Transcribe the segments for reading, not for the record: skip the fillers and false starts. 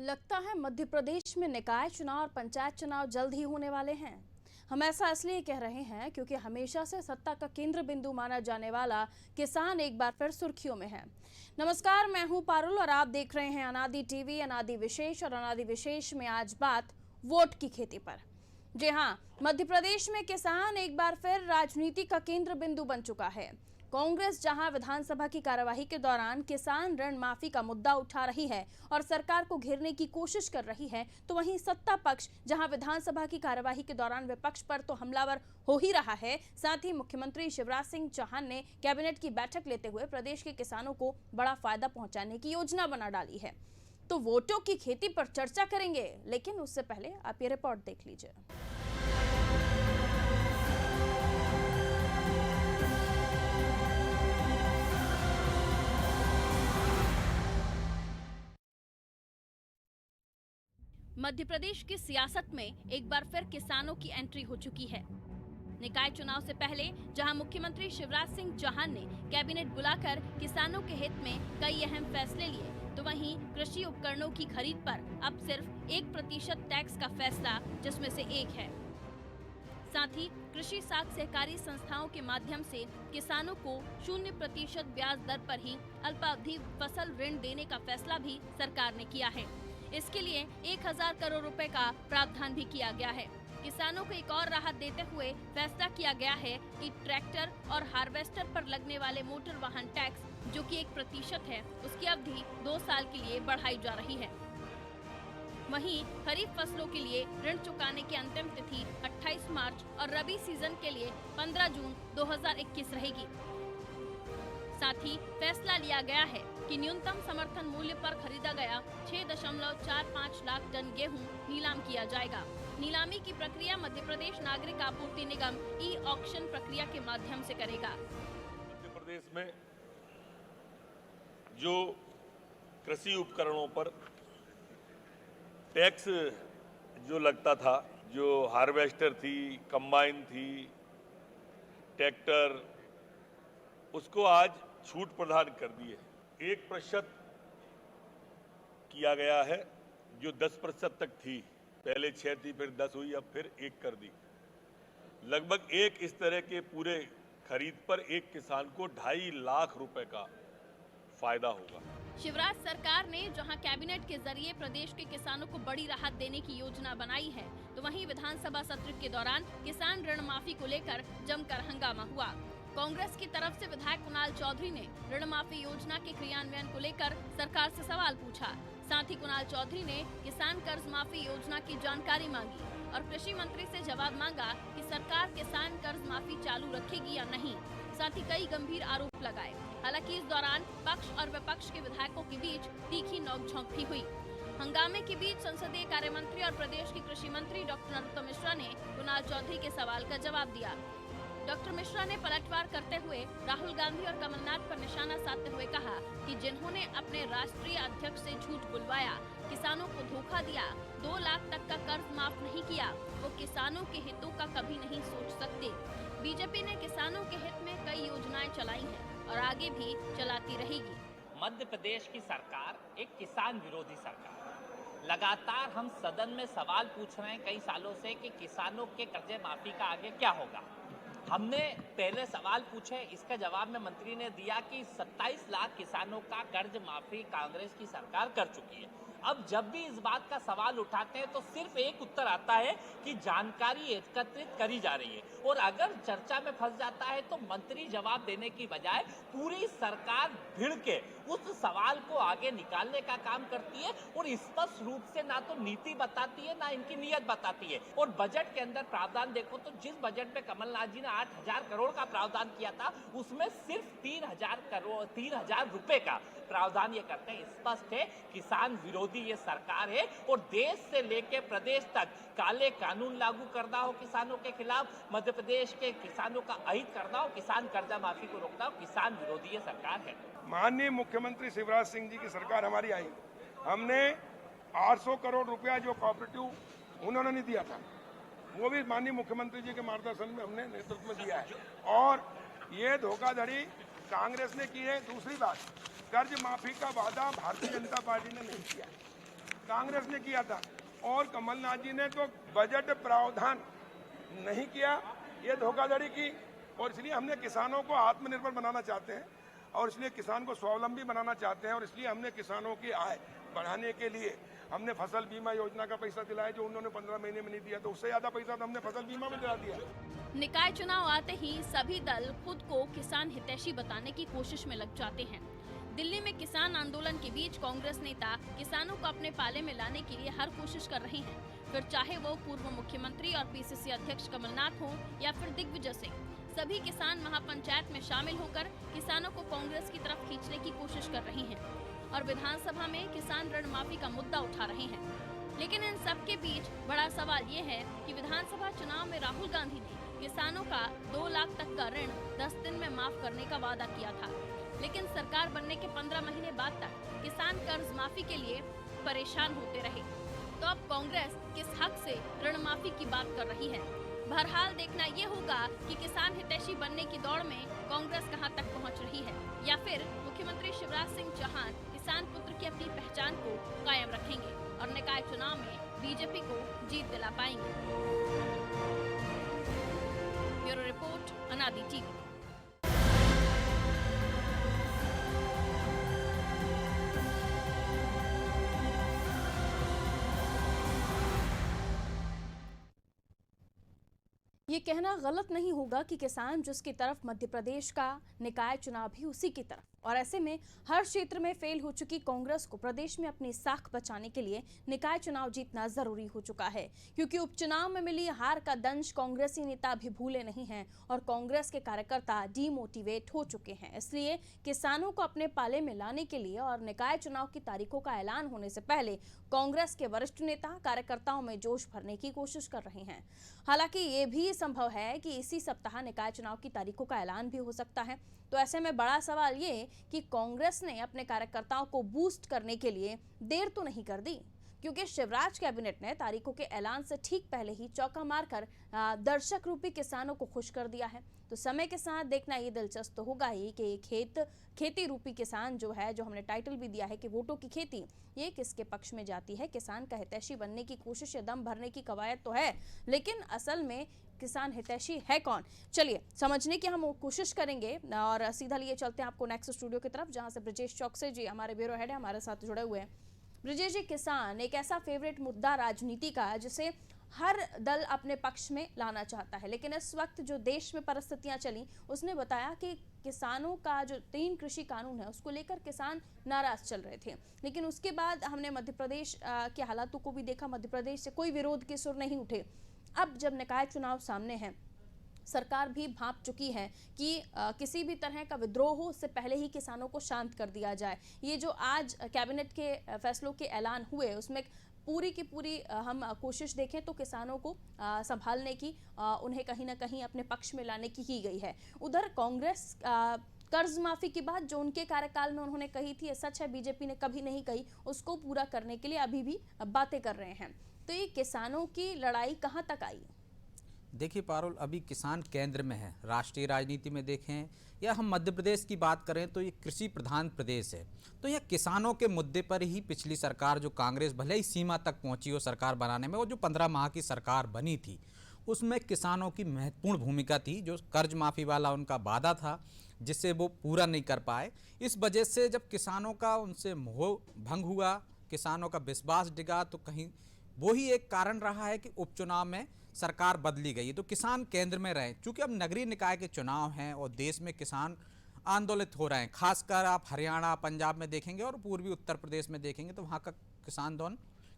लगता है मध्य प्रदेश में निकाय चुनाव और पंचायत चुनाव जल्द ही होने वाले हैं। हम ऐसा इसलिए कह रहे हैं क्योंकि हमेशा से सत्ता का केंद्र बिंदु माना जाने वाला किसान एक बार फिर सुर्खियों में है। नमस्कार, मैं हूं पारुल और आप देख रहे हैं अनादि टीवी अनादि विशेष। और अनादि विशेष में आज बात वोट की खेती पर। जी हां, मध्य प्रदेश में किसान एक बार फिर राजनीति का केंद्र बिंदु बन चुका है। कांग्रेस जहां विधानसभा की कार्यवाही के दौरान किसान ऋण माफी का मुद्दा उठा रही है और सरकार को घेरने की कोशिश कर रही है, तो वहीं सत्ता पक्ष जहां विधानसभा की कार्यवाही के दौरान विपक्ष पर तो हमलावर हो ही रहा है, साथ ही मुख्यमंत्री शिवराज सिंह चौहान ने कैबिनेट की बैठक लेते हुए प्रदेश के किसानों को बड़ा फायदा पहुंचाने की योजना बना डाली है। तो वोटों की खेती पर चर्चा करेंगे, लेकिन उससे पहले आप ये रिपोर्ट देख लीजिए। मध्य प्रदेश की सियासत में एक बार फिर किसानों की एंट्री हो चुकी है। निकाय चुनाव से पहले जहां मुख्यमंत्री शिवराज सिंह चौहान ने कैबिनेट बुलाकर किसानों के हित में कई अहम फैसले लिए, तो वहीं कृषि उपकरणों की खरीद पर अब सिर्फ 1% टैक्स का फैसला जिसमें से एक है। साथ ही कृषि साख सहकारी संस्थाओं के माध्यम से किसानों को 0% ब्याज दर पर ही अल्पावधि फसल ऋण देने का फैसला भी सरकार ने किया है। इसके लिए 1000 करोड़ रुपए का प्रावधान भी किया गया है। किसानों को एक और राहत देते हुए फैसला किया गया है कि ट्रैक्टर और हार्वेस्टर पर लगने वाले मोटर वाहन टैक्स जो कि 1% है, उसकी अवधि 2 साल के लिए बढ़ाई जा रही है। वहीं खरीफ फसलों के लिए ऋण चुकाने की अंतिम तिथि 28 मार्च और रबी सीजन के लिए 15 जून 2021 रहेगी। साथ ही फैसला लिया गया है कि न्यूनतम समर्थन मूल्य पर खरीदा गया 6.45 लाख टन गेहूं नीलाम किया जाएगा। नीलामी की प्रक्रिया मध्य प्रदेश नागरिक आपूर्ति निगम ई ऑक्शन प्रक्रिया के माध्यम से करेगा। मध्य प्रदेश में जो कृषि उपकरणों पर टैक्स जो लगता था, जो हार्वेस्टर थी, कंबाइन थी, ट्रैक्टर, उसको आज छूट प्रदान कर दी है। 1% किया गया है, जो 10% तक थी। पहले 6 थी, फिर 10 हुई, अब फिर 1 कर दी। लगभग इस तरह के पूरे खरीद पर एक किसान को 2.5 लाख रुपए का फायदा होगा। शिवराज सरकार ने जहां कैबिनेट के जरिए प्रदेश के किसानों को बड़ी राहत देने की योजना बनाई है, तो वहीं विधानसभा सत्र के दौरान किसान ऋण माफी को लेकर जमकर हंगामा हुआ। कांग्रेस की तरफ से विधायक कुणाल चौधरी ने ऋण माफी योजना के क्रियान्वयन को लेकर सरकार से सवाल पूछा। साथ ही कुणाल चौधरी ने किसान कर्ज माफी योजना की जानकारी मांगी और कृषि मंत्री से जवाब मांगा कि सरकार किसान कर्ज माफी चालू रखेगी या नहीं। साथ ही कई गंभीर आरोप लगाए। हालांकि इस दौरान पक्ष और विपक्ष के विधायकों के बीच तीखी नोकझोंक भी हुई। हंगामे के बीच संसदीय कार्य मंत्री और प्रदेश के कृषि मंत्री डॉक्टर नरोत्तम मिश्रा ने कुणाल चौधरी के सवाल का जवाब दिया। डॉक्टर मिश्रा ने पलटवार करते हुए राहुल गांधी और कमलनाथ पर निशाना साधते हुए कहा कि जिन्होंने अपने राष्ट्रीय अध्यक्ष से झूठ बुलवाया, किसानों को धोखा दिया, 2 लाख तक का कर्ज माफ नहीं किया, वो किसानों के हितों का कभी नहीं सोच सकते। बीजेपी ने किसानों के हित में कई योजनाएं चलाई हैं और आगे भी चलाती रहेगी। मध्य प्रदेश की सरकार एक किसान विरोधी सरकार। लगातार हम सदन में सवाल पूछ रहे हैं कई सालों से कि किसानों के कर्जे माफी का आगे क्या होगा। हमने पहले सवाल पूछे, इसका जवाब में मंत्री ने दिया कि 27 लाख किसानों का कर्ज माफी कांग्रेस की सरकार कर चुकी है। अब जब भी इस बात का सवाल उठाते हैं तो सिर्फ एक उत्तर आता है कि जानकारी एकत्रित करी जा रही है, और अगर चर्चा में फंस जाता है तो मंत्री जवाब देने की बजाय पूरी सरकार भिड़ के उस सवाल को आगे निकालने का काम करती है और स्पष्ट रूप से ना तो नीति बताती है ना इनकी नीयत बताती है। और बजट के अंदर प्रावधान देखो तो जिस बजट में कमलनाथ जी ने 8000 करोड़ का प्रावधान किया था, उसमें सिर्फ 3000 रुपए का प्रावधान ये करते हैं। स्पष्ट है किसान विरोधी ये सरकार है और देश से लेकर प्रदेश तक काले कानून लागू करना हो किसानों के खिलाफ, मध्य प्रदेश के किसानों का अहित करना हो, किसान कर्जा माफी को रोकना हो, किसान विरोधी ये सरकार है। माननीय मुख्यमंत्री शिवराज सिंह जी की सरकार हमारी आई, हमने 800 करोड़ रुपया जो कोऑपरेटिव उन्होंने नहीं दिया था, वो भी माननीय मुख्यमंत्री जी के मार्गदर्शन में हमने नेतृत्व में दिया है। और ये धोखाधड़ी कांग्रेस ने की है। दूसरी बात, कर्ज माफी का वादा भारतीय जनता पार्टी ने नहीं किया। कांग्रेस ने किया था, और कमलनाथ जी ने तो बजट प्रावधान नहीं किया, ये धोखाधड़ी की। और इसलिए हमने किसानों को आत्मनिर्भर बनाना चाहते हैं, और इसलिए किसान को स्वावलंबी बनाना चाहते हैं, और इसलिए हमने किसानों की आय बढ़ाने के लिए हमने फसल बीमा योजना का पैसा दिलाया, जो उन्होंने 15 महीने में नहीं दिया, तो उससे ज्यादा पैसा तो हमने फसल बीमा में दिला दिया। निकाय चुनाव आते ही सभी दल खुद को किसान हितैषी बताने की कोशिश में लग जाते हैं। दिल्ली में किसान आंदोलन के बीच कांग्रेस नेता किसानों को अपने पाले में लाने के लिए हर कोशिश कर रहे हैं, फिर चाहे वो पूर्व मुख्यमंत्री और पीसीसी अध्यक्ष कमलनाथ हो या फिर दिग्विजय सिंह। सभी किसान महापंचायत में शामिल होकर किसानों को कांग्रेस की तरफ खींचने की कोशिश कर रही हैं और विधानसभा में किसान ऋण माफी का मुद्दा उठा रहे हैं। लेकिन इन सब के बीच बड़ा सवाल ये है कि विधानसभा चुनाव में राहुल गांधी ने किसानों का 2 लाख तक का ऋण 10 दिन में माफ करने का वादा किया था, लेकिन सरकार बनने के 15 महीने बाद तक किसान कर्ज माफी के लिए परेशान होते रहे। तो अब कांग्रेस किस हक से ऋण माफी की बात कर रही है? बहरहाल देखना ये होगा कि किसान हितैषी बनने की दौड़ में कांग्रेस कहां तक पहुंच रही है, या फिर मुख्यमंत्री शिवराज सिंह चौहान किसान पुत्र की अपनी पहचान को कायम रखेंगे और निकाय चुनाव में बीजेपी को जीत दिला पाएंगे। ब्यूरो रिपोर्ट, अनादि टीवी। ये कहना गलत नहीं होगा कि किसान जिसकी तरफ मध्य प्रदेश का निकाय चुनाव भी उसी की तरफ, और ऐसे में हर क्षेत्र में फेल हो चुकी कांग्रेस को प्रदेश में अपनी साख बचाने के लिए निकाय चुनाव जीतना जरूरी हो चुका है, क्योंकि उपचुनाव में मिली हार का दंश कांग्रेसी नेता भी भूले नहीं हैं और कांग्रेस के कार्यकर्ता डीमोटिवेट हो चुके हैं। इसलिए किसानों को अपने पाले में लाने के लिए और निकाय चुनाव की तारीखों का ऐलान होने से पहले कांग्रेस के वरिष्ठ नेता कार्यकर्ताओं में जोश भरने की कोशिश कर रहे हैं। हालांकि ये भी संभव है कि इसी सप्ताह निकाय चुनाव की तारीखों का ऐलान भी हो सकता है। तो ऐसे में बड़ा सवाल ये कि कांग्रेस ने अपने कार्यकर्ताओं को बूस्ट करने के लिए देर तो नहीं कर दी, क्योंकि शिवराज कैबिनेट ने तारीखों के ऐलान से ठीक पहले ही चौका मारकर दर्शक रूपी किसानों को खुश कर दिया है। तो समय के साथ देखना ये दिलचस्प तो होगा ही कि खेती रूपी किसान जो है, जो हमने टाइटल भी दिया है कि वोटों की खेती, ये किसके पक्ष में जाती है। किसान का हितैषी बनने की कोशिश, दम भरने की कवायद तो है, लेकिन असल में किसान हितैषी है कौन, चलिए समझने की हम कोशिश करेंगे। और सीधा लिए चलते हैं आपको नेक्स्ट स्टूडियो की तरफ, जहां से ब्रजेश चौकसे जी हमारे ब्यूरो हेड है, हमारे साथ जुड़े हुए हैं। ब्रजेश जी, किसान एक ऐसा फेवरेट मुद्दा राजनीति का है जिसे हर दल अपने पक्ष में लाना चाहता है, लेकिन इस वक्त जो देश में परिस्थितियां चली उसने बताया कि किसानों का जो 3 कृषि कानून है उसको लेकर किसान नाराज चल रहे थे। लेकिन उसके बाद हमने मध्य प्रदेश के हालातों को भी देखा, मध्य प्रदेश से कोई विरोध के सुर नहीं उठे। अब जब निकाय चुनाव सामने है, सरकार भी भांप चुकी है कि किसी भी तरह का विद्रोह हो उससे पहले ही किसानों को शांत कर दिया जाए। ये जो आज कैबिनेट के फैसलों के ऐलान हुए उसमें पूरी की पूरी हम कोशिश देखें तो किसानों को संभालने की, उन्हें कहीं ना कहीं अपने पक्ष में लाने की गई है। उधर कांग्रेस कर्ज माफी की बात जो उनके कार्यकाल में उन्होंने कही थी, सच है बीजेपी ने कभी नहीं कही, उसको पूरा करने के लिए अभी भी बातें कर रहे हैं। तो ये किसानों की लड़ाई कहां तक आई? देखिए पारुल, अभी किसान केंद्र में है। राष्ट्रीय राजनीति में देखें या हम मध्य प्रदेश की बात करें तो ये कृषि प्रधान प्रदेश है। तो यह किसानों के मुद्दे पर ही पिछली सरकार, जो कांग्रेस भले ही सीमा तक पहुंची हो सरकार बनाने में, वो जो 15 माह की सरकार बनी थी उसमें किसानों की महत्वपूर्ण भूमिका थी। जो कर्ज माफ़ी वाला उनका वादा था जिससे वो पूरा नहीं कर पाए, इस वजह से जब किसानों का उनसे मोह भंग हुआ, किसानों का विश्वास डिगा, तो कहीं वो ही एक कारण रहा है कि उपचुनाव में सरकार बदली गई। तो किसान केंद्र में रहे, चूँकि अब नगरीय निकाय के चुनाव हैं और देश में किसान आंदोलित हो रहे हैं। खासकर आप हरियाणा, पंजाब में देखेंगे और पूर्वी उत्तर प्रदेश में देखेंगे तो वहाँ का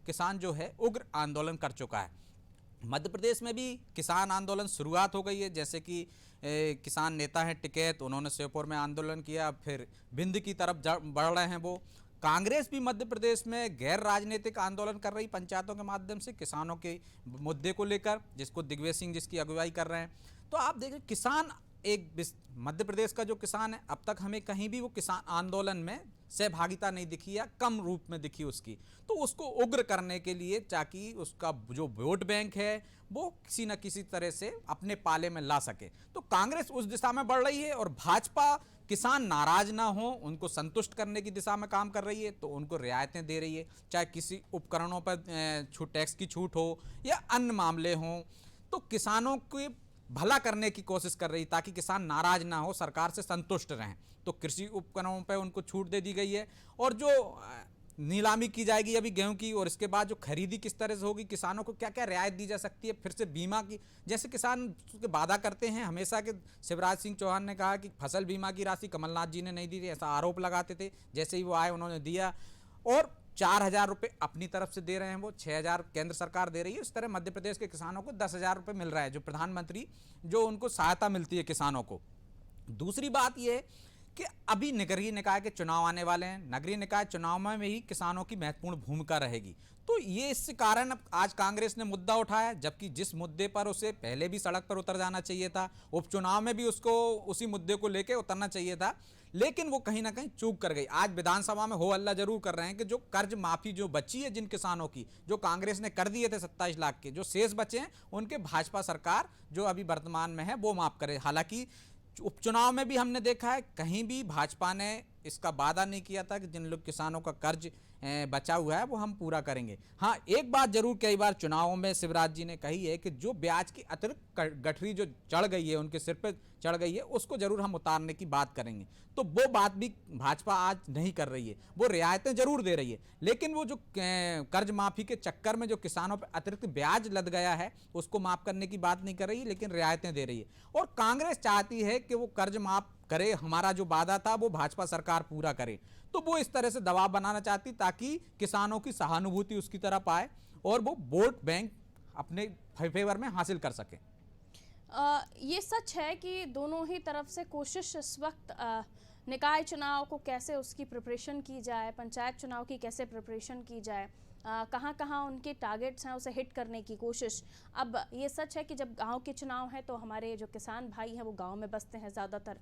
किसान जो है उग्र आंदोलन कर चुका है। मध्य प्रदेश में भी किसान आंदोलन शुरुआत हो गई है, जैसे कि किसान नेता हैं टिकैत, उन्होंने श्योपुर में आंदोलन किया, फिर भिंड की तरफ बढ़ रहे हैं वो। कांग्रेस भी मध्य प्रदेश में गैर राजनीतिक आंदोलन कर रही पंचायतों के माध्यम से किसानों के मुद्दे को लेकर, जिसको दिग्विजय सिंह जिसकी अगुवाई कर रहे हैं। तो आप देखें किसान एक मध्य प्रदेश का जो किसान है, अब तक हमें कहीं भी वो किसान आंदोलन में सहभागिता नहीं दिखी या कम रूप में दिखी उसकी। तो उसको उग्र करने के लिए, ताकि उसका जो वोट बैंक है वो किसी न किसी तरह से अपने पाले में ला सके, तो कांग्रेस उस दिशा में बढ़ रही है। और भाजपा किसान नाराज ना हो, उनको संतुष्ट करने की दिशा में काम कर रही है, तो उनको रियायतें दे रही है, चाहे किसी उपकरणों पर टैक्स की छूट हो या अन्य मामले हों, तो किसानों के भला करने की कोशिश कर रही ताकि किसान नाराज ना हो, सरकार से संतुष्ट रहें। तो कृषि उपकरणों पर उनको छूट दे दी गई है, और जो नीलामी की जाएगी अभी गेहूं की, और इसके बाद जो खरीदी किस तरह से होगी, किसानों को क्या क्या रियायत दी जा सकती है, फिर से बीमा की, जैसे किसान के वादा करते हैं हमेशा के। शिवराज सिंह चौहान ने कहा कि फसल बीमा की राशि कमलनाथ जी ने नहीं दी थी, ऐसा आरोप लगाते थे, जैसे ही वो आए उन्होंने दिया, और 4,000 रुपये अपनी तरफ से दे रहे हैं, वो 6,000 केंद्र सरकार दे रही है। इस तरह मध्य प्रदेश के किसानों को 10,000 रुपये मिल रहा है, जो प्रधानमंत्री जो उनको सहायता मिलती है किसानों को। दूसरी बात यह कि अभी नगरीय निकाय के चुनाव आने वाले हैं, नगरीय निकाय चुनाव में ही किसानों की महत्वपूर्ण भूमिका रहेगी, तो ये इस कारण अब आज कांग्रेस ने मुद्दा उठाया, जबकि जिस मुद्दे पर उसे पहले भी सड़क पर उतर जाना चाहिए था, उपचुनाव में भी उसको उसी मुद्दे को लेकर उतरना चाहिए था, लेकिन वो कहीं ना कहीं चूक कर गई। आज विधानसभा में हो हल्ला जरूर कर रहे हैं कि जो कर्ज माफी जो बची है जिन किसानों की, जो कांग्रेस ने कर दिए थे 27 लाख के, जो शेष बचे हैं उनके भाजपा सरकार जो अभी वर्तमान में है वो माफ करे। हालांकि उपचुनाव में भी हमने देखा है कहीं भी भाजपा ने इसका वादा नहीं किया था कि जिन लोग किसानों का कर्ज बचा हुआ है वो हम पूरा करेंगे। हाँ, एक बात जरूर कई बार चुनावों में शिवराज जी ने कही है कि जो ब्याज की अतिरिक्त गठरी जो चढ़ गई है, उनके सिर पर चढ़ गई है, उसको जरूर हम उतारने की बात करेंगे। तो वो बात भी भाजपा आज नहीं कर रही है, वो रियायतें जरूर दे रही है, लेकिन वो जो कर्ज माफी के चक्कर में जो किसानों पर अतिरिक्त ब्याज लद गया है उसको माफ करने की बात नहीं कर रही, लेकिन रियायतें दे रही है। और कांग्रेस चाहती है कि वो कर्ज माफ करे, हमारा जो वादा था वो भाजपा सरकार पूरा करे, तो वो इस तरह से दबाव बनाना चाहती ताकि किसानों की सहानुभूति उसकी तरफ आए और वो वोट बैंक अपने फेवर में हासिल कर सके। ये सच है कि दोनों ही तरफ से कोशिश इस वक्त निकाय चुनाव को कैसे उसकी प्रिपरेशन की जाए, पंचायत चुनाव की कैसे प्रिपरेशन की जाए, कहाँ कहाँ उनके टारगेट्स हैं उसे हिट करने की कोशिश। अब ये सच है कि जब गांव के चुनाव है तो हमारे जो किसान भाई हैं वो गांव में बसते हैं ज़्यादातर।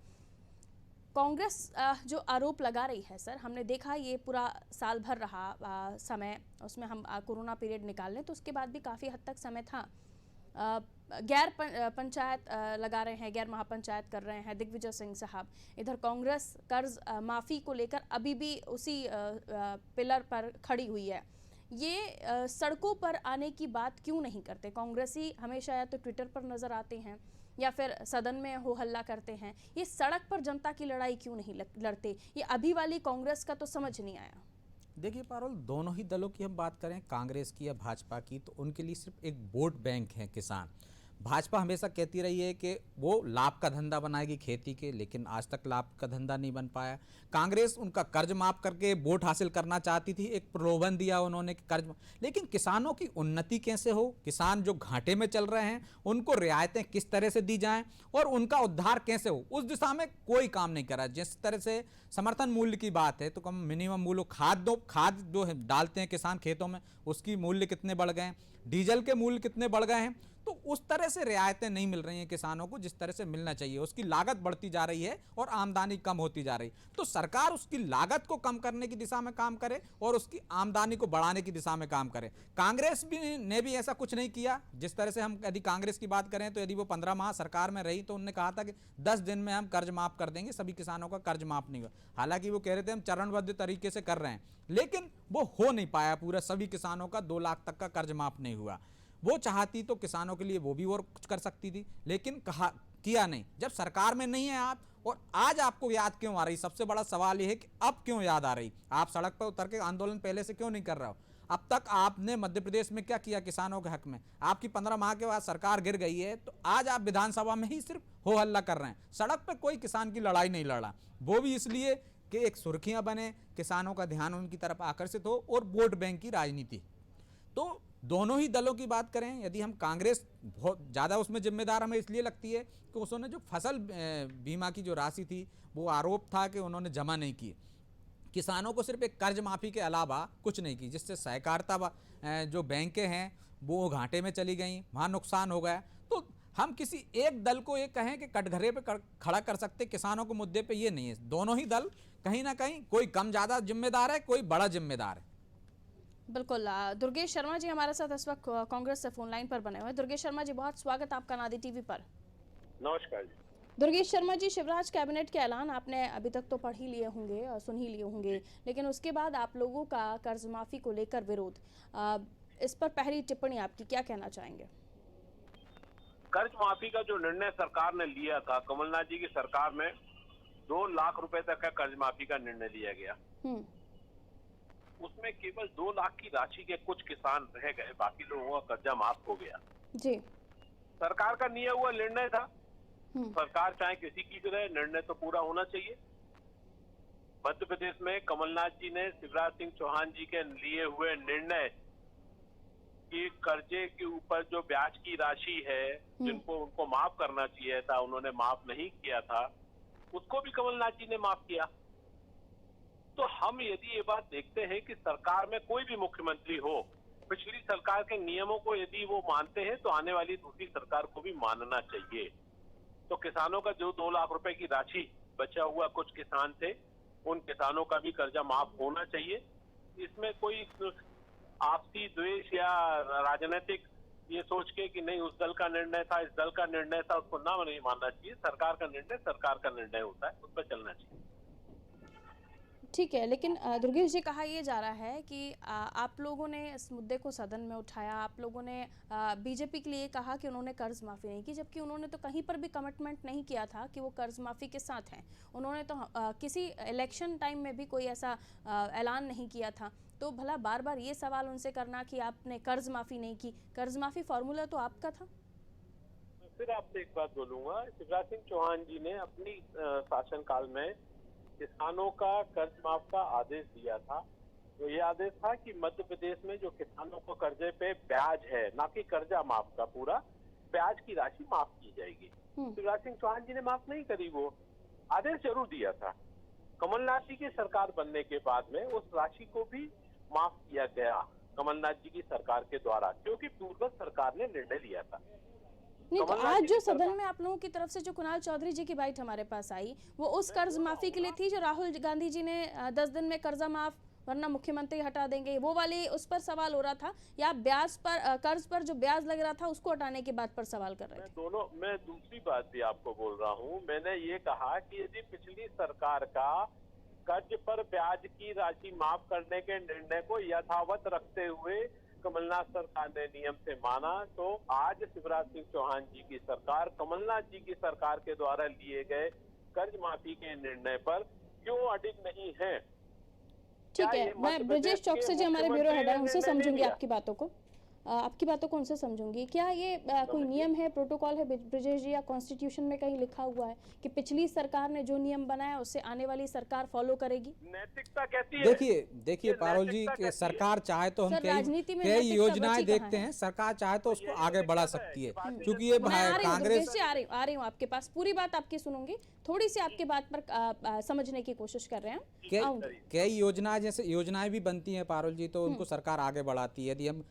कांग्रेस जो आरोप लगा रही है सर, हमने देखा ये पूरा साल भर रहा समय, उसमें हम कोरोना पीरियड निकाल लें तो उसके बाद भी काफ़ी हद तक समय था। गैर पंचायत लगा रहे हैं, गैर महापंचायत कर रहे हैं दिग्विजय सिंह साहब। इधर कांग्रेस कर्ज माफ़ी को लेकर अभी भी उसी पिलर पर खड़ी हुई है। ये सड़कों पर आने की बात क्यों नहीं करते? कांग्रेसी हमेशा या तो ट्विटर पर नज़र आते हैं या फिर सदन में हो हल्ला करते हैं, ये सड़क पर जनता की लड़ाई क्यों नहीं लड़ते? ये अभी वाली कांग्रेस का तो समझ नहीं आया। देखिए पारुल, दोनों ही दलों की हम बात करें, कांग्रेस की या भाजपा की, तो उनके लिए सिर्फ एक वोट बैंक है किसान। भाजपा हमेशा कहती रही है कि वो लाभ का धंधा बनाएगी खेती के, लेकिन आज तक लाभ का धंधा नहीं बन पाया। कांग्रेस उनका कर्ज माफ करके वोट हासिल करना चाहती थी, एक प्रलोभन दिया उन्होंने कि कर्ज, लेकिन किसानों की उन्नति कैसे हो, किसान जो घाटे में चल रहे हैं उनको रियायतें किस तरह से दी जाएं और उनका उद्धार कैसे हो, उस दिशा में कोई काम नहीं करा। जिस तरह से समर्थन मूल्य की बात है तो कम मिनिमम मूल्य, खाद जो डालते हैं किसान खेतों में उसकी मूल्य कितने बढ़ गए हैं, डीजल के मूल्य कितने बढ़ गए हैं, तो उस तरह से रियायतें नहीं मिल रही हैं किसानों को जिस तरह से मिलना चाहिए। उसकी लागत बढ़ती जा रही है और आमदनी कम होती जा रही, तो सरकार उसकी लागत को कम करने की दिशा में काम करे और उसकी आमदनी को बढ़ाने की दिशा में काम करे। कांग्रेस ने भी ऐसा कुछ नहीं किया। जिस तरह से हम यदि कांग्रेस की बात करें तो यदि वो 15 माह सरकार में रही तो उन्होंने कहा था कि 10 दिन में हम कर्ज माफ कर देंगे, सभी किसानों का कर्ज माफ नहीं हुआ। हालांकि वो कह रहे थे हम चरणबद्ध तरीके से कर रहे हैं, लेकिन वो हो नहीं पाया, पूरा सभी किसानों का 2 लाख तक का कर्ज माफ नहीं हुआ। वो चाहती तो किसानों के लिए वो भी और कुछ कर सकती थी, लेकिन किया नहीं। जब सरकार में नहीं है आप, और आज आपको याद क्यों आ रही, सबसे बड़ा सवाल ये है कि अब क्यों याद आ रही? आप सड़क पर उतर के आंदोलन पहले से क्यों नहीं कर रहे हो? अब तक आपने मध्य प्रदेश में क्या किया किसानों के हक में? आपकी 15 माह के बाद सरकार गिर गई है, तो आज आप विधानसभा में ही सिर्फ हो हल्ला कर रहे हैं। सड़क पर कोई किसान की लड़ाई नहीं लड़ा, वो भी इसलिए कि एक सुर्खियां बने, किसानों का ध्यान उनकी तरफ आकर्षित हो और वोट बैंक की राजनीति। तो दोनों ही दलों की बात करें, यदि हम कांग्रेस बहुत ज़्यादा उसमें जिम्मेदार हमें इसलिए लगती है कि उसने जो फसल बीमा की जो राशि थी वो आरोप था कि उन्होंने जमा नहीं की, किसानों को सिर्फ एक कर्ज माफ़ी के अलावा कुछ नहीं की, जिससे सहकारिता जो बैंकें हैं वो घाटे में चली गई, वहाँ नुकसान हो गया। तो हम किसी एक दल को ये कहें कि कटघरे पे खड़ा कर सकते किसानों के मुद्दे पे, ये नहीं है। दोनों ही दल कहीं ना कहीं कोई कम ज़्यादा जिम्मेदार है, कोई बड़ा जिम्मेदार है। बिल्कुल। दुर्गेश शर्मा जी हमारे साथ इस वक्त कांग्रेस से फोन लाइन पर बने हुए हैं। दुर्गेश शर्मा जी, बहुत स्वागत आपका नादी टीवी पर। नमस्कार जी। दुर्गेश शर्मा जी, शिवराज कैबिनेट के ऐलान आपने अभी तक तो पढ़ ही लिए होंगे और सुन ही लिए होंगे, लेकिन उसके बाद आप लोगों का कर्ज माफी को लेकर विरोध, इस पर पहली टिप्पणी आपकी, क्या कहना चाहेंगे? कर्ज माफी का जो निर्णय सरकार ने लिया था, कमलनाथ जी की सरकार में 2 लाख रुपए तक का कर्ज माफी का निर्णय लिया गया। उसमें केवल 2 लाख की राशि के कुछ किसान रह गए, बाकी लोगों का कर्जा माफ हो गया जी। सरकार का लिया हुआ निर्णय था। सरकार चाहे किसी की भी रहे, निर्णय तो पूरा होना चाहिए। मध्य प्रदेश में कमलनाथ जी ने शिवराज सिंह चौहान जी के लिए हुए निर्णय कि कर्जे के ऊपर जो ब्याज की राशि है जिनको उनको माफ करना चाहिए था, उन्होंने माफ नहीं किया था, उसको भी कमलनाथ जी ने माफ किया। तो हम यदि ये बात देखते हैं कि सरकार में कोई भी मुख्यमंत्री हो, पिछली सरकार के नियमों को यदि वो मानते हैं तो आने वाली दूसरी सरकार को भी मानना चाहिए। तो किसानों का जो 2 लाख रुपए की राशि बचा हुआ कुछ किसान थे, उन किसानों का भी कर्जा माफ होना चाहिए। इसमें कोई आपसी द्वेष या राजनीतिक ये सोच के कि नहीं उस दल का निर्णय था, इस दल का निर्णय था, उसको ना नहीं मानना चाहिए। सरकार का निर्णय सरकार का निर्णय होता है, उस पर चलना चाहिए। ठीक है, लेकिन दुर्गेश जी, कहा यह जा रहा है कि आप लोगों ने इस मुद्दे को सदन में उठाया, आप लोगों ने बीजेपी के लिए कहा कि उन्होंने कर्ज माफ़ी नहीं की, जबकि उन्होंने तो कहीं पर भी कमिटमेंट नहीं किया था कि वो कर्ज माफ़ी के साथ हैं। उन्होंने तो किसी इलेक्शन टाइम में भी कोई ऐसा ऐलान नहीं किया था। तो भला बार बार ये सवाल उनसे करना कि आपने कर्ज माफ़ी नहीं की, कर्ज माफ़ी फॉर्मूला तो आपका था। फिर आपसे एक बात बोलूंगा, शिवराज सिंह चौहान जी ने अपनी शासनकाल में किसानों का कर्ज माफ का आदेश दिया था। तो ये आदेश था कि मध्य प्रदेश में जो किसानों को कर्जे पे ब्याज है, ना कि कर्जा माफ का, पूरा ब्याज की राशि माफ की जाएगी। शिवराज सिंह चौहान जी ने माफ नहीं करी, वो आदेश जरूर दिया था। कमलनाथ जी की सरकार बनने के बाद में उस राशि को भी माफ किया गया कमलनाथ जी की सरकार के द्वारा, क्योंकि पूर्व सरकार ने निर्णय लिया था। नहीं, तो आज जो सदन में आप लोगों की तरफ से जो कुणाल चौधरी जी की बाइट हमारे पास आई, वो उस कर्ज माफी के लिए थी जो राहुल गांधी जी ने 10 दिन में कर्जा माफ वरना मुख्यमंत्री हटा देंगे, वो वाली उस पर सवाल हो रहा था, या ब्याज पर, कर्ज पर जो ब्याज लग रहा था उसको हटाने की बात पर सवाल कर रहे थे? मैं दूसरी बात भी आपको बोल रहा हूँ। मैंने ये कहा कि यदि पिछली सरकार का कर्ज पर ब्याज की राशि माफ करने के निर्णय को यथावत रखते हुए कमलनाथ सरकार ने नियम से माना, तो आज शिवराज सिंह चौहान जी की सरकार कमलनाथ जी की सरकार के द्वारा लिए गए कर्ज माफी के निर्णय पर क्यों अडिग नहीं है? ठीक है, मैं ब्रजेश चौकसी जी हमारे ब्यूरो हेड है, उनसे समझूंगी आपकी बातों को, उनसे समझूंगी। क्या ये कोई नियम है, प्रोटोकॉल है ब्रजेश जी, या कॉन्स्टिट्यूशन में कहीं लिखा हुआ है कि पिछली सरकार ने जो नियम बनाया उससे आने वाली सरकार फॉलो करेगी? नैतिकता कहती है। देखिए पारुल जी, कि सरकार चाहे तो हम कई योजनाएं देखते हैं, सरकार चाहे तो उसको आगे बढ़ा सकती है, क्योंकि ये कांग्रेस से आ रही हूँ आपके पास, पूरी बात आपकी सुनूंगी, थोड़ी सी आपकी बात पर समझने की कोशिश कर रहे हैं। कई योजनाएं, जैसे योजनाएं भी बनती हैं पारुल जी, तो उनको सरकार आगे बढ़ाती है। यदि हम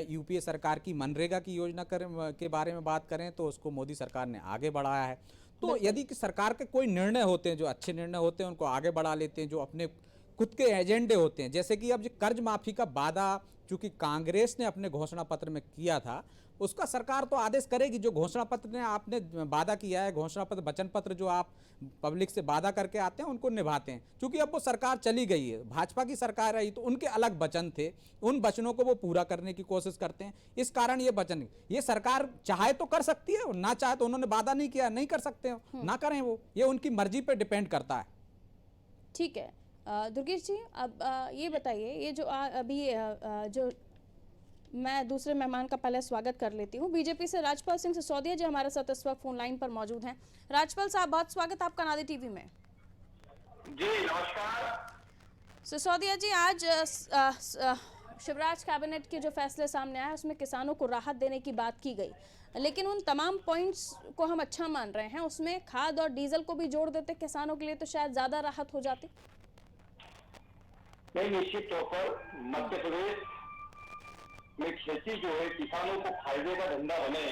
यूपीए सरकार की मनरेगा की योजना के बारे में बात करें तो उसको मोदी सरकार ने आगे बढ़ाया है। तो यदि सरकार के कोई निर्णय होते हैं जो अच्छे निर्णय होते हैं उनको आगे बढ़ा लेते हैं, जो अपने खुद के एजेंडे होते हैं, जैसे कि अब जो कर्ज माफी का वादा चूंकि कांग्रेस ने अपने घोषणा पत्र में किया था, उसका सरकार तो आदेश करेगी। जो घोषणा पत्र ने आपने वादा किया है, घोषणा पत्र, वचन पत्र जो आप पब्लिक से वादा करके आते हैं उनको निभाते हैं। क्योंकि अब वो सरकार चली गई है, भाजपा की सरकार रही, तो उनके अलग वचन थे, उन वचनों को वो पूरा करने की कोशिश करते हैं। इस कारण ये वचन, ये सरकार चाहे तो कर सकती है और ना चाहे तो, उन्होंने वादा नहीं किया, नहीं कर सकते हो, ना करें, वो ये उनकी मर्जी पर डिपेंड करता है। ठीक है दुर्गेश जी, अब ये बताइए, ये जो अभी जो मैं दूसरे मेहमान का पहले स्वागत कर लेती हूँ। बीजेपी से राजपाल सिंह सिसोदिया जी हमारे साथ इस वक्त फोन लाइन पर मौजूद हैं। राजपाल साहब, बहुत स्वागत आपका नादी टीवी में। जी नमस्कार। सिसोदिया जी, आज शिवराज कैबिनेट के जो फैसले सामने आए उसमें किसानों को राहत देने की बात की गई, लेकिन उन तमाम पॉइंट्स को हम अच्छा मान रहे हैं, उसमें खाद और डीजल को भी जोड़ देते किसानों के लिए तो शायद ज्यादा राहत हो जाती। नहीं, निश्चित तौर पर मध्य प्रदेश में खेती जो है किसानों को फायदे का धंधा बने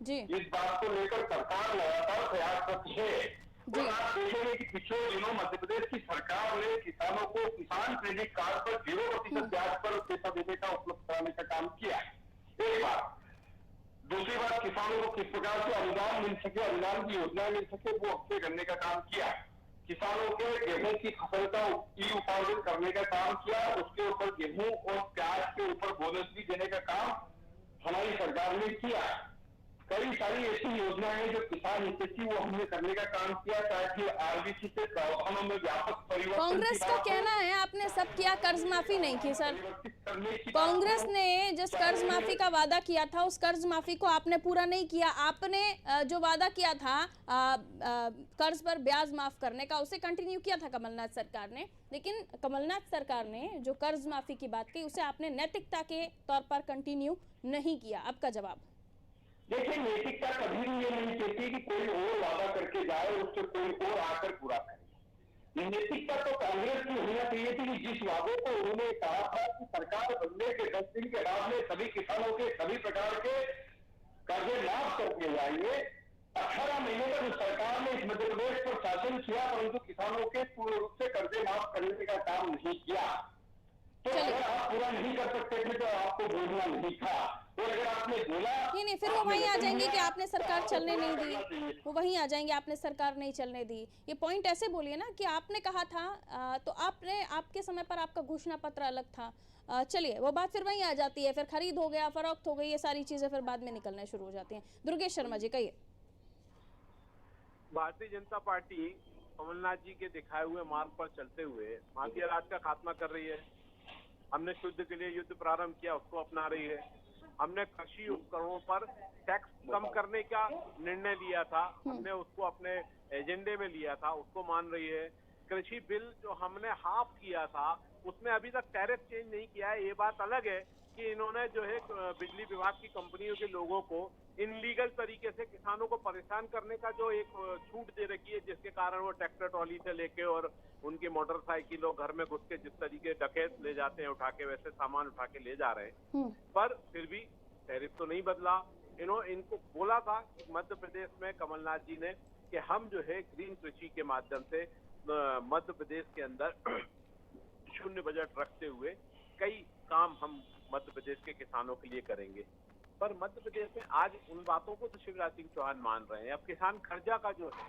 जी, इस बात को लेकर सरकार लगातार प्रयासरत है। आप देखेंगे कि पिछले दिनों मध्य प्रदेश की सरकार ने किसानों को किसान क्रेडिट कार्ड पर 0% ब्याज पर पैसा देने का उपलब्ध कराने का काम किया है। एक बात दूसरी बात, किसानों को किस प्रकार से अनुदान मिल सके, अनुदान की योजना मिल सके, वो हफ्ते करने का काम किया। किसानों के गेहूं की फसल का ई उत्पादन करने का काम किया, उसके ऊपर गेहूं और प्याज के ऊपर बोनस भी देने का काम हमारी सरकार ने किया। कई सारी ऐसी योजनाएं हैं जो किसान हित की, वो हमने करने का काम किया, ताकि आरबीसी के प्रावधानों में व्यापक परिवर्तन। कांग्रेस का कहना है आपने सब किया, कर्ज माफी नहीं की सर। कांग्रेस ने जिस कर्ज माफी का वादा किया था उस कर्ज माफी को आपने पूरा नहीं किया। आपने जो वादा किया था कर्ज पर ब्याज माफ करने का, उसे कंटिन्यू किया था कमलनाथ सरकार ने, लेकिन कमलनाथ सरकार ने जो कर्ज माफी की बात की उसे आपने नैतिकता के तौर पर कंटिन्यू नहीं किया। आपका जवाब? देखिए, नैतिकता कभी भी ये नहीं कहती कि कोई और वादा करके जाए उससे कोई और आकर पूरा करे। नैतिकता तो कांग्रेस की होना चाहिए थी कि जिस वादे को उन्होंने कहा था कि सरकार बनने के 10 दिन के बाद में सभी किसानों के सभी प्रकार के कर्जे माफ कर दिए जाएंगे। 18 महीने तक उस सरकार ने इस मध्य प्रदेश पर शासन किया, परंतु किसानों के पूर्ण रूप से कर्जे माफ करने का काम नहीं किया। तो अगर आप पूरा नहीं कर सकते थे तो आपको बोलना नहीं था, और अगर आपने बोला नहीं, फिर वो वहीं आ जाएंगे कि आपने सरकार चलने नहीं दी। वो वहीं आ जाएंगे, आपने सरकार नहीं चलने दी। ये पॉइंट ऐसे बोलिए ना कि आपने कहा था, तो आपने, आपके समय पर आपका घोषणा पत्र अलग था। चलिए, वो बात फिर वहीं आ जाती है, फिर खरीद हो गया, फरोख्त हो गई, ये सारी चीजें फिर बाद में निकलने शुरू हो जाती हैं। दुर्गेश शर्मा जी, कहिए। भारतीय जनता पार्टी कमलनाथ जी के दिखाए हुए मार्ग पर चलते हुए माफिया राज का खात्मा कर रही है। हमने शुद्ध के लिए युद्ध प्रारंभ किया, उसको अपना रही है। हमने कृषि उपकरणों पर टैक्स कम करने का निर्णय लिया था, हमने उसको अपने एजेंडे में लिया था, उसको मान रही है। कृषि बिल जो हमने हाफ किया था उसमें अभी तक टैरिफ चेंज नहीं किया है। ये बात अलग है कि इन्होंने जो है बिजली विभाग की कंपनियों के लोगों को इनलीगल तरीके से किसानों को परेशान करने का जो एक छूट दे रखी है, जिसके कारण वो ट्रैक्टर ट्रॉली से लेके और उनकी मोटरसाइकिलों घर में घुस के जिस तरीके डकैत ले जाते हैं उठा के, वैसे सामान उठा के ले जा रहे हैं। पर फिर भी टैरिफ तो नहीं बदला। इनको बोला था मध्य प्रदेश में कमलनाथ जी ने कि हम जो है ग्रीन कृषि के माध्यम से मध्य प्रदेश के अंदर शून्य बजट रखते हुए कई काम हम मध्य प्रदेश के किसानों के लिए करेंगे। पर मध्य प्रदेश में आज उन बातों को तो शिवराज सिंह चौहान मान रहे हैं। अब किसान कर्जा का जो है,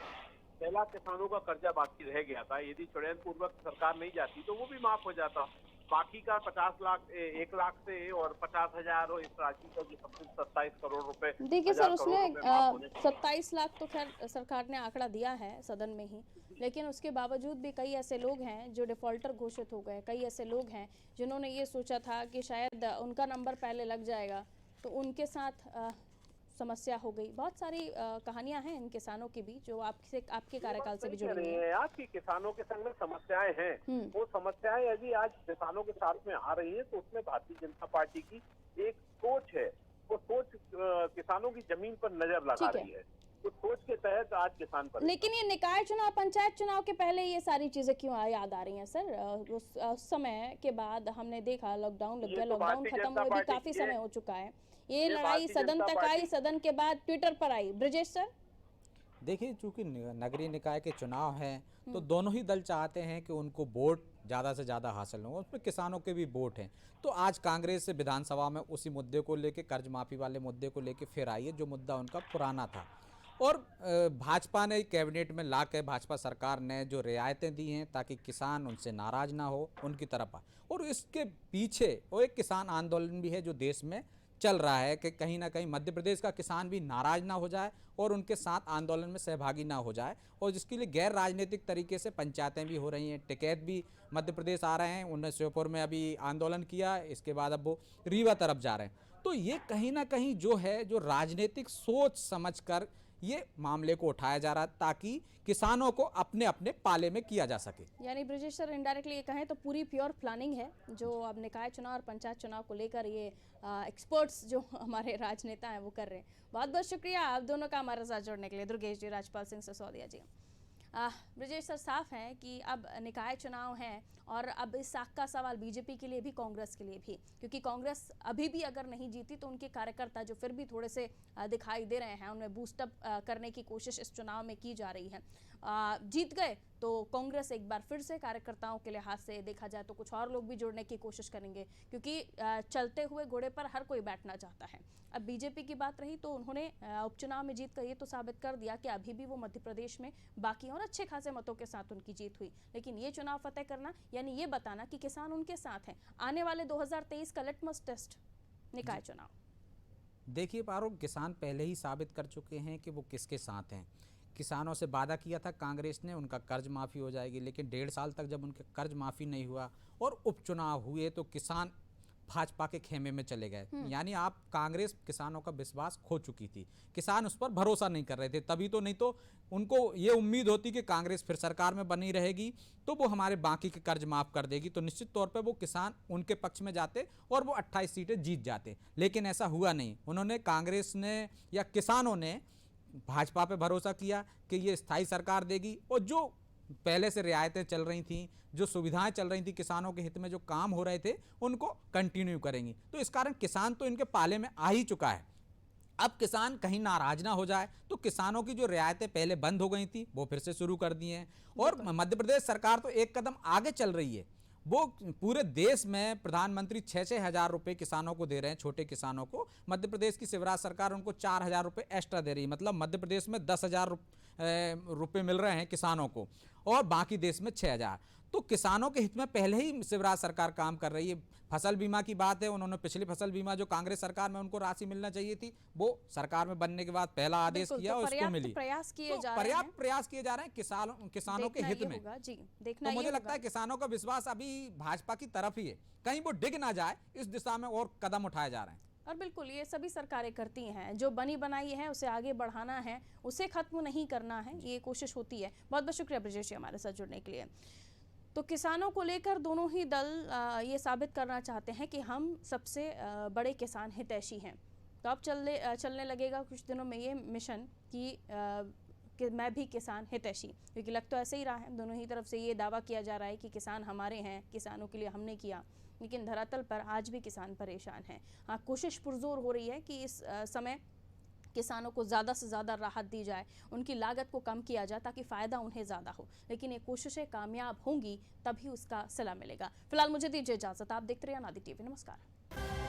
पहला किसानों का कर्जा बाकी रह गया था, यदि षड्यंत्र पूर्वक सरकार नहीं जाती तो वो भी माफ हो जाता। बाकी का 50 लाख 1 लाख से और 50,000 और इस राशि का जो सब कुछ 27 करोड़ रुपए। देखिए सर, उसमें 27 लाख तो खैर सरकार ने आंकड़ा दिया है सदन में ही, लेकिन उसके बावजूद भी कई ऐसे लोग हैं जो डिफॉल्टर घोषित हो गए। कई ऐसे लोग हैं जिन्होंने ये सोचा था कि शायद उनका नंबर पहले लग जाएगा तो उनके साथ समस्या हो गई। बहुत सारी कहानियां हैं इन किसानों की भी जो आपके कार्यकाल से भी जुड़ी हुई हैं। आपकी किसानों के संग में समस्याएं हैं, वो समस्याएं यदि आज किसानों के साथ में आ रही है तो उसमें भारतीय जनता पार्टी की एक सोच है। वो सोच किसानों की जमीन पर नजर लगा रही है। तो सोच के तहत आज किसान पर। लेकिन ये निकाय चुनाव, पंचायत चुनाव के पहले ये सारी चीजें क्यों याद आ रही हैं सर? उस समय के बाद हमने देखा लॉकडाउन लग गया, लॉकडाउन खत्म हुए भी काफी समय हो चुका है। ये लड़ाई सदन तक आई, सदन के बाद ट्विटर पर आई। ब्रजेश सर, देखिए, चूंकि नगरीय निकाय के चुनाव हैं तो दोनों ही दल चाहते हैं कि उनको वोट ज़्यादा से ज़्यादा हासिल हो, उसमें किसानों के भी वोट हैं। तो आज कांग्रेस से विधानसभा में उसी मुद्दे को लेके, कर्ज माफ़ी वाले मुद्दे को लेके फिर आई है, जो मुद्दा उनका पुराना था। और भाजपा ने कैबिनेट में ला के, भाजपा सरकार ने जो रियायतें दी हैं ताकि किसान उनसे नाराज ना हो, उनकी तरफ आ। और इसके पीछे वो एक किसान आंदोलन भी है जो देश में चल रहा है कि कहीं ना कहीं मध्य प्रदेश का किसान भी नाराज ना हो जाए और उनके साथ आंदोलन में सहभागी ना हो जाए, और जिसके लिए गैर राजनीतिक तरीके से पंचायतें भी हो रही हैं। टिकैत भी मध्य प्रदेश आ रहे हैं, उन्होंने श्योपुर में अभी आंदोलन किया, इसके बाद अब वो रीवा तरफ जा रहे हैं। तो ये कहीं ना कहीं जो है, जो राजनीतिक सोच समझकर ये मामले को उठाया जा रहा है ताकि किसानों को अपने अपने पाले में किया जा सके। यानी ब्रजेश सर, इनडायरेक्टली ये कहें तो पूरी प्योर प्लानिंग है जो अब निकाय चुनाव और पंचायत चुनाव को लेकर ये एक्सपर्ट्स जो हमारे राजनेता हैं वो कर रहे हैं। बहुत बहुत शुक्रिया आप दोनों का हमारे साथ जुड़ने के लिए, दुर्गेश जी, राजपाल सिंह सिसोदिया जी। ब्रजेश सर, साफ है कि अब निकाय चुनाव हैं और अब इस साख का सवाल बीजेपी के लिए भी, कांग्रेस के लिए भी, क्योंकि कांग्रेस अभी भी अगर नहीं जीती तो उनके कार्यकर्ता जो फिर भी थोड़े से दिखाई दे रहे हैं, उनमें बूस्टअप करने की कोशिश इस चुनाव में की जा रही है। जीत गए तो कांग्रेस एक बार फिर से कार्यकर्ताओं के लिहाज से देखा जाए तो कुछ और लोग भी जुड़ने की कोशिश करेंगे, क्योंकि चलते हुए घोड़े पर हर कोई बैठना चाहता है। अब बीजेपी की बात रही तो उन्होंने उपचुनाव में जीत कर ये तो साबित कर दिया कि अभी भी वो मध्य प्रदेश में बाकी और अच्छे खासे मतों के साथ उनकी जीत हुई, लेकिन ये चुनाव फतेह करना यानी ये बताना कि किसान उनके साथ हैं। आने वाले 2023 का लिटमस टेस्ट निकाय चुनाव। देखिए पारुल, किसान पहले ही साबित कर चुके हैं कि वो किसके साथ हैं। किसानों से वादा किया था कांग्रेस ने उनका कर्ज माफ़ी हो जाएगी, लेकिन 1.5 साल तक जब उनके कर्ज माफ़ी नहीं हुआ और उपचुनाव हुए तो किसान भाजपा के खेमे में चले गए। यानी आप कांग्रेस किसानों का विश्वास खो चुकी थी, किसान उस पर भरोसा नहीं कर रहे थे। तभी तो, नहीं तो उनको ये उम्मीद होती कि कांग्रेस फिर सरकार में बनी रहेगी तो वो हमारे बाकी के कर्ज माफ़ कर देगी, तो निश्चित तौर पे वो किसान उनके पक्ष में जाते और वो 28 सीटें जीत जाते। लेकिन ऐसा हुआ नहीं। उन्होंने, कांग्रेस ने या किसानों ने भाजपा पे भरोसा किया कि ये स्थायी सरकार देगी और जो पहले से रियायतें चल रही थीं, जो सुविधाएं चल रही थी, किसानों के हित में जो काम हो रहे थे उनको कंटिन्यू करेंगी। तो इस कारण किसान तो इनके पाले में आ ही चुका है। अब किसान कहीं नाराज ना हो जाए तो किसानों की जो रियायतें पहले बंद हो गई थी वो फिर से शुरू कर दी हैं। और मध्य प्रदेश सरकार तो एक कदम आगे चल रही है। वो पूरे देश में प्रधानमंत्री 6-6 हज़ार रुपये किसानों को दे रहे हैं, छोटे किसानों को। मध्य प्रदेश की शिवराज सरकार उनको 4,000 रुपये एक्स्ट्रा दे रही है। मतलब मध्य प्रदेश में 10,000 रुपये मिल रहे हैं किसानों को और बाकी देश में 6,000। तो किसानों के हित में पहले ही शिवराज सरकार काम कर रही है। फसल बीमा की बात है, उन्होंने पिछली फसल बीमा जो कांग्रेस सरकार में उनको राशि मिलना चाहिए थी वो सरकार में बनने के बाद पहला आदेश किया और उसको मिली। पर्याप्त प्रयास किए जा रहे हैं किसानों के हित में। तो मुझे लगता है किसानों का विश्वास अभी भाजपा की तरफ ही है, कहीं वो डिग ना जाए, इस दिशा में और कदम उठाए जा रहे हैं। और बिल्कुल ये सभी सरकारें करती हैं, जो बनी बनाई है उसे आगे बढ़ाना है, उसे खत्म नहीं करना है, ये कोशिश होती है। बहुत बहुत शुक्रिया ब्रजेश जी हमारे साथ जुड़ने के लिए। तो किसानों को लेकर दोनों ही दल ये साबित करना चाहते हैं कि हम सबसे बड़े किसान हितैषी हैं। तो अब चलने लगेगा कुछ दिनों में ये मिशन कि मैं भी किसान हितैषी, क्योंकि लग तो ऐसे ही रहा है, दोनों ही तरफ से ये दावा किया जा रहा है कि किसान हमारे हैं, किसानों के लिए हमने किया, लेकिन धरातल पर आज भी किसान परेशान हैं। हाँ, कोशिश पुरजोर हो रही है कि इस समय किसानों को ज़्यादा से ज़्यादा राहत दी जाए, उनकी लागत को कम किया जाए ताकि फ़ायदा उन्हें ज़्यादा हो, लेकिन ये कोशिशें कामयाब होंगी तभी उसका सिला मिलेगा। फिलहाल मुझे दीजिए इजाज़त, आप देखते रहिए अनादि टीवी। नमस्कार।